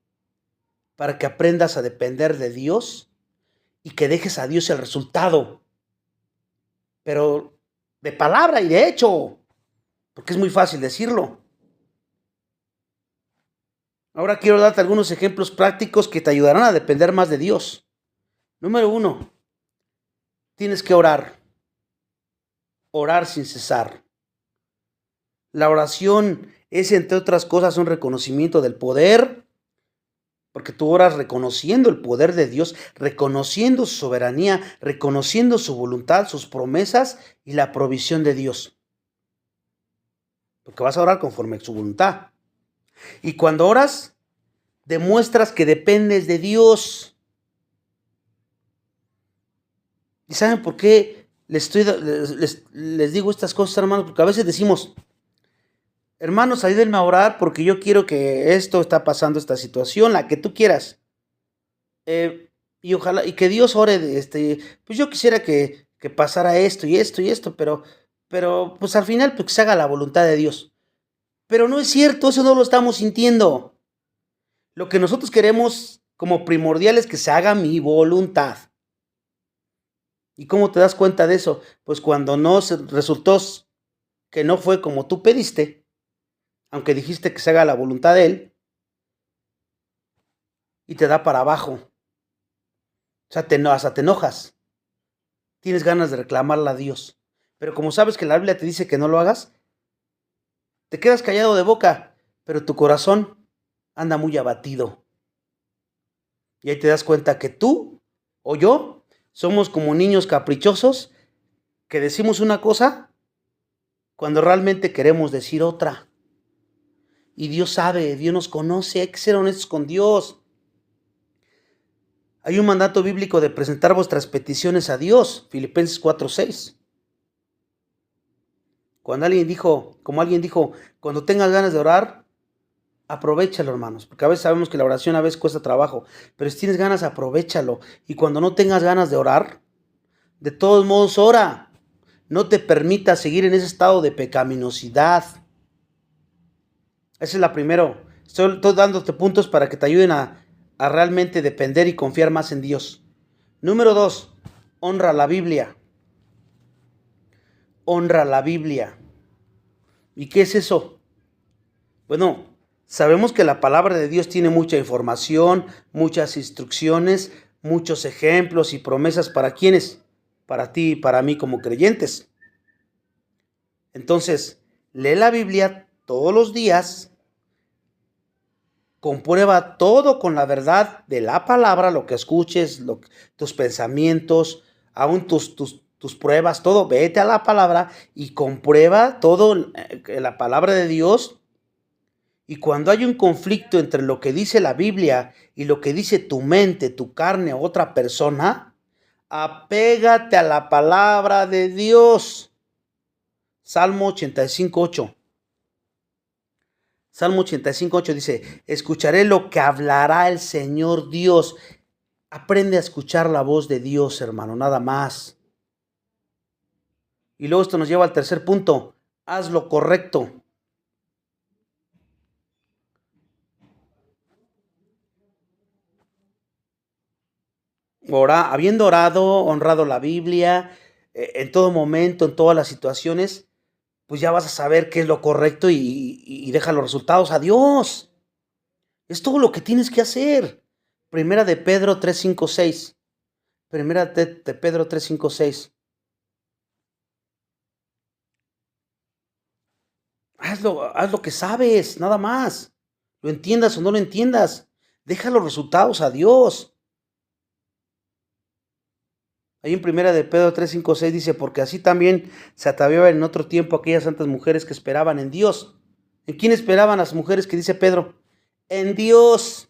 para que aprendas a depender de Dios y que dejes a Dios el resultado. Pero de palabra y de hecho, porque es muy fácil decirlo. Ahora quiero darte algunos ejemplos prácticos que te ayudarán a depender más de Dios. Número 1, tienes que orar. Orar sin cesar. La oración es, entre otras cosas, un reconocimiento del poder Porque tú oras reconociendo el poder de Dios, reconociendo su soberanía, reconociendo su voluntad, sus promesas y la provisión de Dios. Porque vas a orar conforme a su voluntad. Y cuando oras, demuestras que dependes de Dios. ¿Y saben por qué les digo estas cosas, hermanos? Porque a veces decimos, hermanos, ayúdenme a orar porque yo quiero que esto está pasando, esta situación, la que tú quieras. Y ojalá, y que Dios ore, pues yo quisiera que pasara esto y esto y esto, pero pues al final pues que se haga la voluntad de Dios. Pero no es cierto, eso no lo estamos sintiendo. Lo que nosotros queremos como primordial es que se haga mi voluntad. ¿Y cómo te das cuenta de eso? Pues cuando no resultó que no fue como tú pediste, aunque dijiste que se haga la voluntad de Él, y te da para abajo. O sea, hasta te enojas. Tienes ganas de reclamarle a Dios. Pero como sabes que la Biblia te dice que no lo hagas, te quedas callado de boca, pero tu corazón anda muy abatido. Y ahí te das cuenta que tú o yo somos como niños caprichosos que decimos una cosa cuando realmente queremos decir otra. Y Dios sabe, Dios nos conoce, hay que ser honestos con Dios. Hay un mandato bíblico de presentar vuestras peticiones a Dios, Filipenses 4:6. Como alguien dijo, cuando tengas ganas de orar, aprovéchalo, hermanos, porque a veces sabemos que la oración a veces cuesta trabajo, pero si tienes ganas, aprovéchalo. Y cuando no tengas ganas de orar, de todos modos ora. No te permitas seguir en ese estado de pecaminosidad. Esa es la primera. Estoy dándote puntos para que te ayuden a realmente depender y confiar más en Dios. Número 2, honra la Biblia. Honra la Biblia. ¿Y qué es eso? Bueno, sabemos que la palabra de Dios tiene mucha información, muchas instrucciones, muchos ejemplos y promesas para quienes, para ti y para mí como creyentes. Entonces, lee la Biblia todos los días, comprueba todo con la verdad de la palabra, lo que escuches, tus pensamientos, aún tus pruebas, todo, vete a la palabra y comprueba todo la palabra de Dios. Y cuando hay un conflicto entre lo que dice la Biblia y lo que dice tu mente, tu carne o otra persona, apégate a la palabra de Dios. Salmo 85:8. Salmo 85:8 dice, escucharé lo que hablará el Señor Dios. Aprende a escuchar la voz de Dios, hermano, nada más. Y luego esto nos lleva al tercer punto, haz lo correcto. Habiendo orado, honrado la Biblia, en todo momento, en todas las situaciones, pues ya vas a saber qué es lo correcto y deja los resultados a Dios. Es todo lo que tienes que hacer. Primera de Pedro 3:5-6. Primera de Pedro 3:5-6. Haz lo que sabes, nada más. Lo entiendas o no lo entiendas. Deja los resultados a Dios. Ahí en Primera de Pedro 3:5-6 dice, porque así también se ataviaban en otro tiempo aquellas santas mujeres que esperaban en Dios. ¿En quién esperaban las mujeres que dice Pedro? En Dios.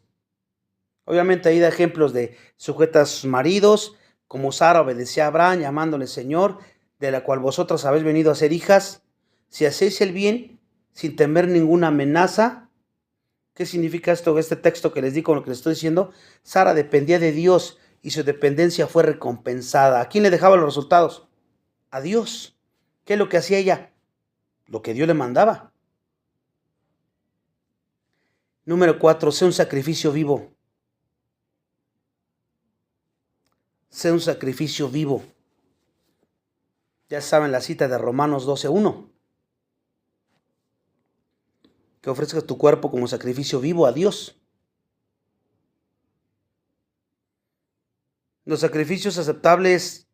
Obviamente ahí da ejemplos de sujetas a sus maridos, como Sara obedecía a Abraham, llamándole Señor, de la cual vosotras habéis venido a ser hijas, si hacéis el bien, sin temer ninguna amenaza. ¿Qué significa esto? Este texto que les di con lo que les estoy diciendo, Sara dependía de Dios y su dependencia fue recompensada. ¿A quién le dejaba los resultados? A Dios. ¿Qué es lo que hacía ella? Lo que Dios le mandaba. Número 4, sé un sacrificio vivo. Sé un sacrificio vivo. Ya saben la cita de Romanos 12:1. Que ofrezcas tu cuerpo como sacrificio vivo a Dios. Los sacrificios aceptables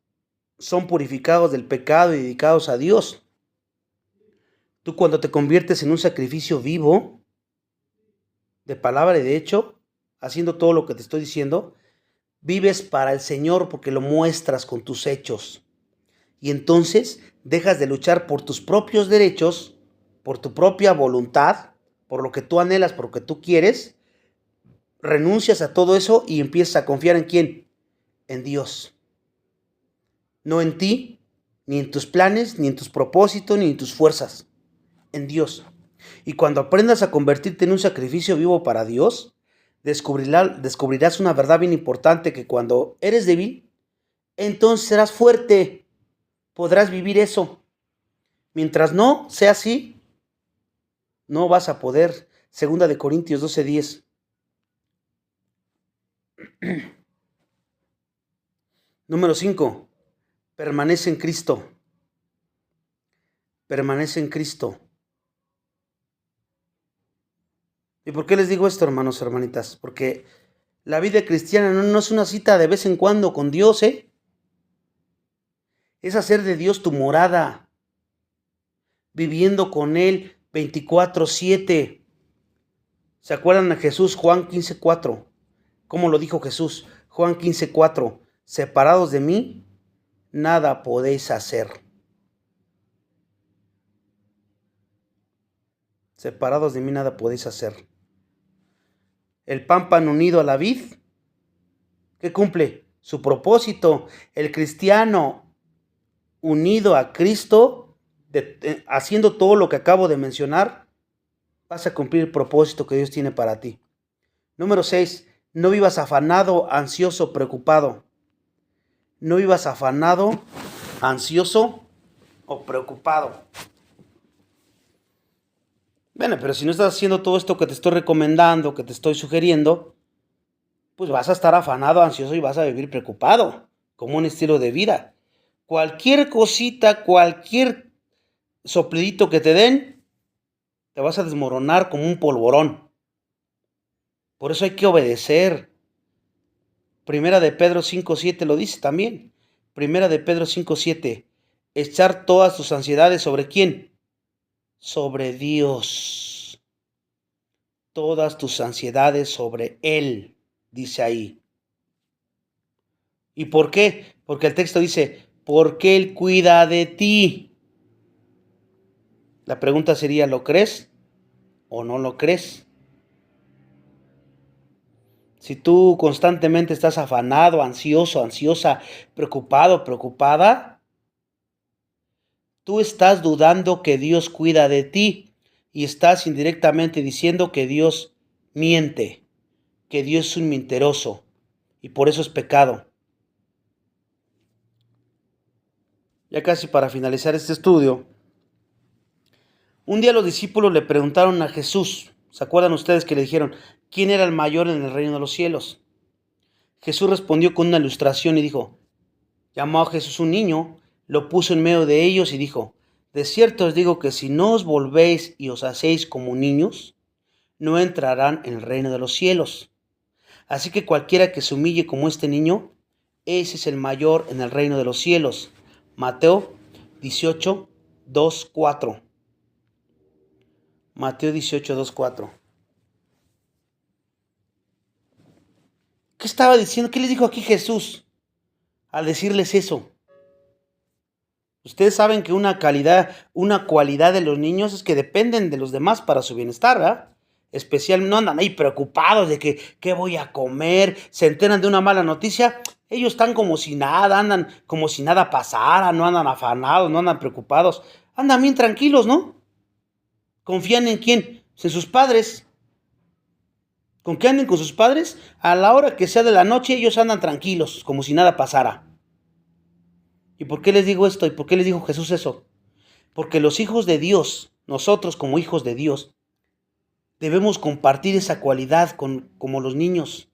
son purificados del pecado y dedicados a Dios. Tú cuando te conviertes en un sacrificio vivo, de palabra y de hecho, haciendo todo lo que te estoy diciendo, vives para el Señor porque lo muestras con tus hechos. Y entonces dejas de luchar por tus propios derechos, por tu propia voluntad, por lo que tú anhelas, por lo que tú quieres. Renuncias a todo eso y empiezas a confiar ¿en quién? En Dios. No en ti, ni en tus planes, ni en tus propósitos, ni en tus fuerzas. En Dios. Y cuando aprendas a convertirte en un sacrificio vivo para Dios, descubrirás una verdad bien importante, que cuando eres débil, entonces serás fuerte. Podrás vivir eso. Mientras no sea así, no vas a poder. 2 Corintios 12:10. Número 5. Permanece en Cristo. Permanece en Cristo. ¿Y por qué les digo esto, hermanos, hermanitas? Porque la vida cristiana no es una cita de vez en cuando con Dios, ¿eh? Es hacer de Dios tu morada, viviendo con Él 24/7. ¿Se acuerdan de Jesús? Juan 15:4. ¿Cómo lo dijo Jesús? Juan 15:4. Separados de mí, nada podéis hacer. Separados de mí, nada podéis hacer. El pámpano unido a la vid, ¿qué cumple? Su propósito. El cristiano unido a Cristo, haciendo todo lo que acabo de mencionar, vas a cumplir el propósito que Dios tiene para ti. Número 6. No vivas afanado, ansioso, preocupado. No vivas afanado, ansioso o preocupado. Bueno, pero si no estás haciendo todo esto que te estoy recomendando, que te estoy sugiriendo, pues vas a estar afanado, ansioso y vas a vivir preocupado, como un estilo de vida. Cualquier cosita, cualquier soplidito que te den, te vas a desmoronar como un polvorón. Por eso hay que obedecer. Primera de Pedro 5:7 lo dice también. Primera de Pedro 5:7. Echar todas tus ansiedades ¿sobre quién? Sobre Dios. Todas tus ansiedades sobre Él, dice ahí. ¿Y por qué? Porque el texto dice, porque Él cuida de ti. La pregunta sería, ¿lo crees o no lo crees? Si tú constantemente estás afanado, ansioso, ansiosa, preocupado, preocupada, tú estás dudando que Dios cuida de ti y estás indirectamente diciendo que Dios miente, que Dios es un mentiroso y por eso es pecado. Ya casi para finalizar este estudio, un día los discípulos le preguntaron a Jesús, ¿se acuerdan ustedes que le dijeron, ¿quién era el mayor en el reino de los cielos? Jesús respondió con una ilustración y dijo, llamó a Jesús un niño, lo puso en medio de ellos y dijo, de cierto os digo que si no os volvéis y os hacéis como niños, no entrarán en el reino de los cielos. Así que cualquiera que se humille como este niño, ese es el mayor en el reino de los cielos. Mateo 18:2-4. Mateo 18:2-4. ¿Qué estaba diciendo? ¿Qué les dijo aquí Jesús al decirles eso? Ustedes saben que una cualidad de los niños es que dependen de los demás para su bienestar, ¿verdad? No andan ahí preocupados de que qué voy a comer, se enteran de una mala noticia, ellos están como si nada, andan como si nada pasara, no andan afanados, no andan preocupados, andan bien tranquilos, ¿no? ¿Confían en quién? Pues en sus padres. ¿Con qué anden con sus padres? A la hora que sea de la noche ellos andan tranquilos, como si nada pasara. ¿Y por qué les digo esto? ¿Y por qué les dijo Jesús eso? Porque los hijos de Dios, nosotros como hijos de Dios, debemos compartir esa cualidad como los niños.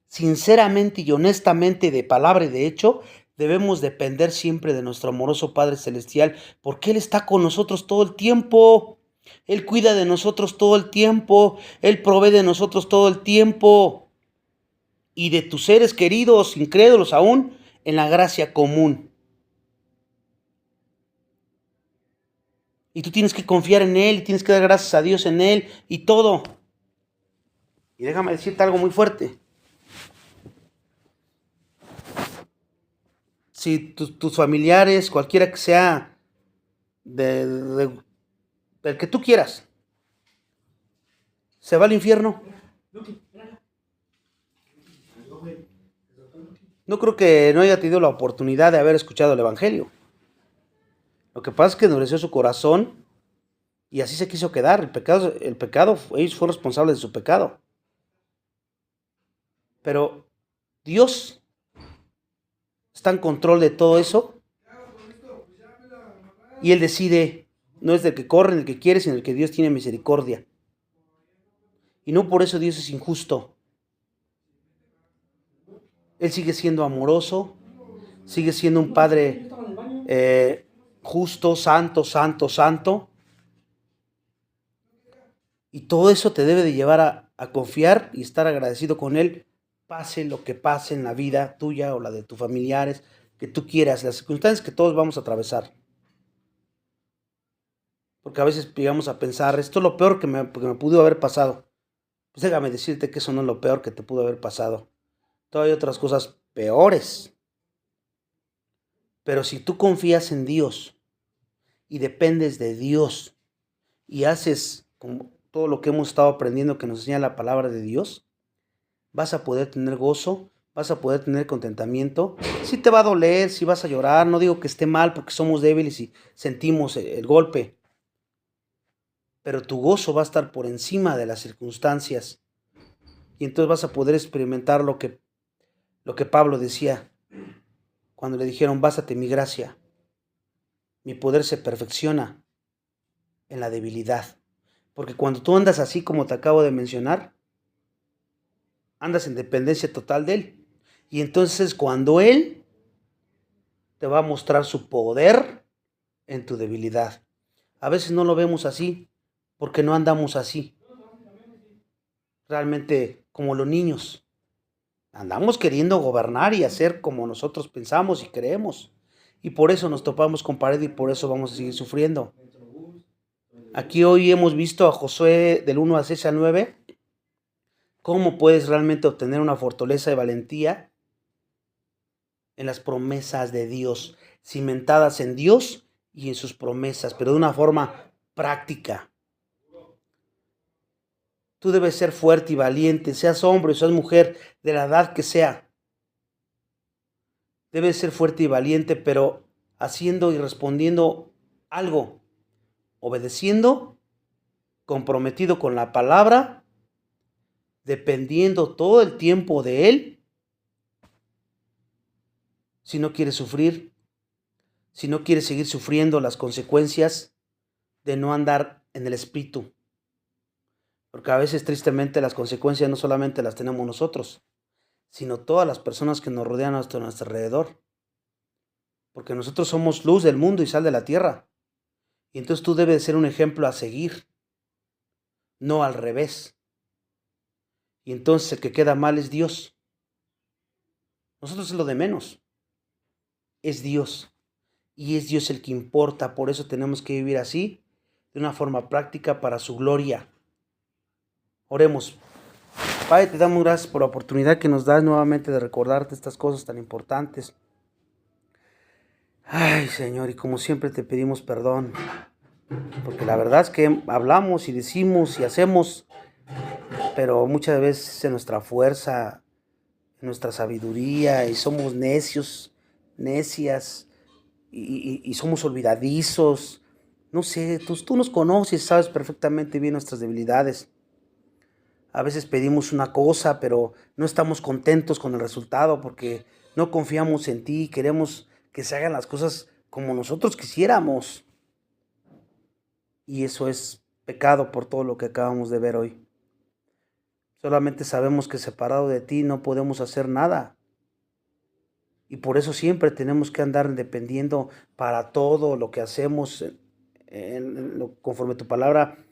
Sinceramente y honestamente, de palabra y de hecho, debemos depender siempre de nuestro amoroso Padre Celestial, porque Él está con nosotros todo el tiempo. Él cuida de nosotros todo el tiempo. Él provee de nosotros todo el tiempo. Y de tus seres queridos, incrédulos aún, en la gracia común. Y tú tienes que confiar en Él, tienes que dar gracias a Dios en Él y todo. Y déjame decirte algo muy fuerte. Si tus familiares, cualquiera que sea, del que tú quieras, se va al infierno, no creo que no haya tenido la oportunidad de haber escuchado el Evangelio. Lo que pasa es que endureció su corazón y así se quiso quedar. El pecado, ellos fueron responsables de su pecado. Pero Dios está en control de todo eso y Él decide, no es del que corre, el que quiere, sino el que Dios tiene misericordia. Y no por eso Dios es injusto. Él sigue siendo amoroso, sigue siendo un Padre justo, santo, santo, santo. Y todo eso te debe de llevar a confiar y estar agradecido con Él, pase lo que pase en la vida tuya o la de tus familiares, que tú quieras, las circunstancias que todos vamos a atravesar. Porque a veces llegamos a pensar, esto es lo peor que me pudo haber pasado. Pues déjame decirte que eso no es lo peor que te pudo haber pasado. Todavía hay otras cosas peores. Pero si tú confías en Dios y dependes de Dios y haces como todo lo que hemos estado aprendiendo que nos enseña la palabra de Dios, vas a poder tener gozo, vas a poder tener contentamiento. Sí te va a doler, sí vas a llorar, no digo que esté mal porque somos débiles y sentimos el golpe, pero tu gozo va a estar por encima de las circunstancias y entonces vas a poder experimentar lo que Pablo decía cuando le dijeron, bástate mi gracia, mi poder se perfecciona en la debilidad. Porque cuando tú andas así como te acabo de mencionar, andas en dependencia total de Él. Y entonces cuando Él te va a mostrar su poder en tu debilidad. A veces no lo vemos así porque no andamos así. Realmente como los niños. Andamos queriendo gobernar y hacer como nosotros pensamos y creemos. Y por eso nos topamos con pared y por eso vamos a seguir sufriendo. Aquí hoy hemos visto a Josué del 1 a 6 a 9. ¿Cómo puedes realmente obtener una fortaleza de valentía? En las promesas de Dios, cimentadas en Dios y en sus promesas, pero de una forma práctica. Tú debes ser fuerte y valiente, seas hombre o seas mujer, de la edad que sea. Debes ser fuerte y valiente, pero haciendo y respondiendo algo, obedeciendo, comprometido con la palabra, dependiendo todo el tiempo de Él. Si no quieres sufrir, si no quieres seguir sufriendo las consecuencias de no andar en el Espíritu. Porque a veces tristemente las consecuencias no solamente las tenemos nosotros, sino todas las personas que nos rodean a nuestro alrededor. Porque nosotros somos luz del mundo y sal de la tierra. Y entonces tú debes ser un ejemplo a seguir, no al revés. Y entonces el que queda mal es Dios. Nosotros es lo de menos. Es Dios. Y es Dios el que importa. Por eso tenemos que vivir así, de una forma práctica para su gloria. Oremos. Padre, te damos gracias por la oportunidad que nos das nuevamente de recordarte estas cosas tan importantes. Ay, Señor, y como siempre te pedimos perdón, porque la verdad es que hablamos y decimos y hacemos, pero muchas veces en nuestra fuerza, en nuestra sabiduría, y somos necios, necias, y somos olvidadizos. No sé, tú nos conoces, sabes perfectamente bien nuestras debilidades. A veces pedimos una cosa, pero no estamos contentos con el resultado porque no confiamos en ti, queremos que se hagan las cosas como nosotros quisiéramos. Y eso es pecado por todo lo que acabamos de ver hoy. Solamente sabemos que separado de ti no podemos hacer nada. Y por eso siempre tenemos que andar dependiendo para todo lo que hacemos conforme tu palabra.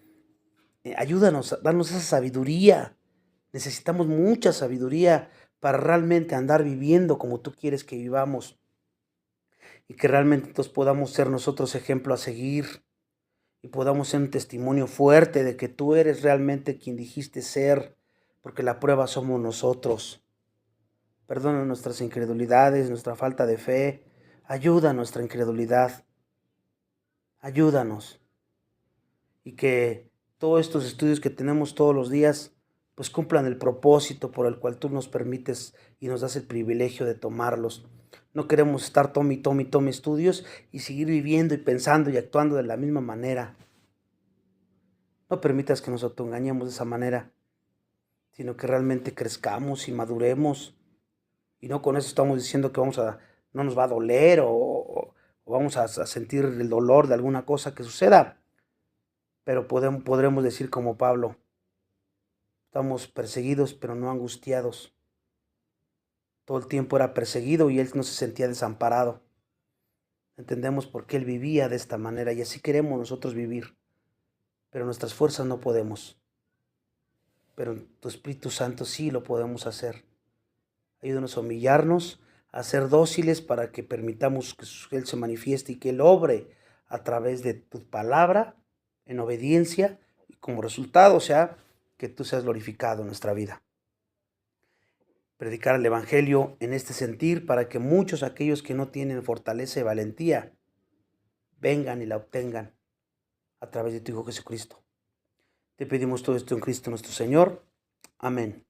Ayúdanos, danos esa sabiduría. Necesitamos mucha sabiduría para realmente andar viviendo como tú quieres que vivamos. Y que realmente entonces podamos ser nosotros ejemplo a seguir. Y podamos ser un testimonio fuerte de que tú eres realmente quien dijiste ser. porque la prueba somos nosotros. Perdona nuestras incredulidades, nuestra falta de fe. Ayuda a nuestra incredulidad. Ayúdanos. Y que todos estos estudios que tenemos todos los días, pues cumplan el propósito por el cual tú nos permites y nos das el privilegio de tomarlos. No queremos estar tome estudios y seguir viviendo y pensando y actuando de la misma manera. No permitas que nos autoengañemos de esa manera, sino que realmente crezcamos y maduremos. Y no con eso estamos diciendo que no nos va a doler o vamos a sentir el dolor de alguna cosa que suceda. Pero podremos decir como Pablo, estamos perseguidos pero no angustiados. Todo el tiempo era perseguido y él no se sentía desamparado. Entendemos por qué él vivía de esta manera y así queremos nosotros vivir. Pero nuestras fuerzas no podemos. Pero tu Espíritu Santo sí lo podemos hacer. Ayúdanos a humillarnos, a ser dóciles para que permitamos que Él se manifieste y que Él obre a través de tu palabra en obediencia y como resultado, o sea, que tú seas glorificado en nuestra vida. Predicar el Evangelio en este sentir para que muchos aquellos que no tienen fortaleza y valentía vengan y la obtengan a través de tu Hijo Jesucristo. Te pedimos todo esto en Cristo nuestro Señor. Amén.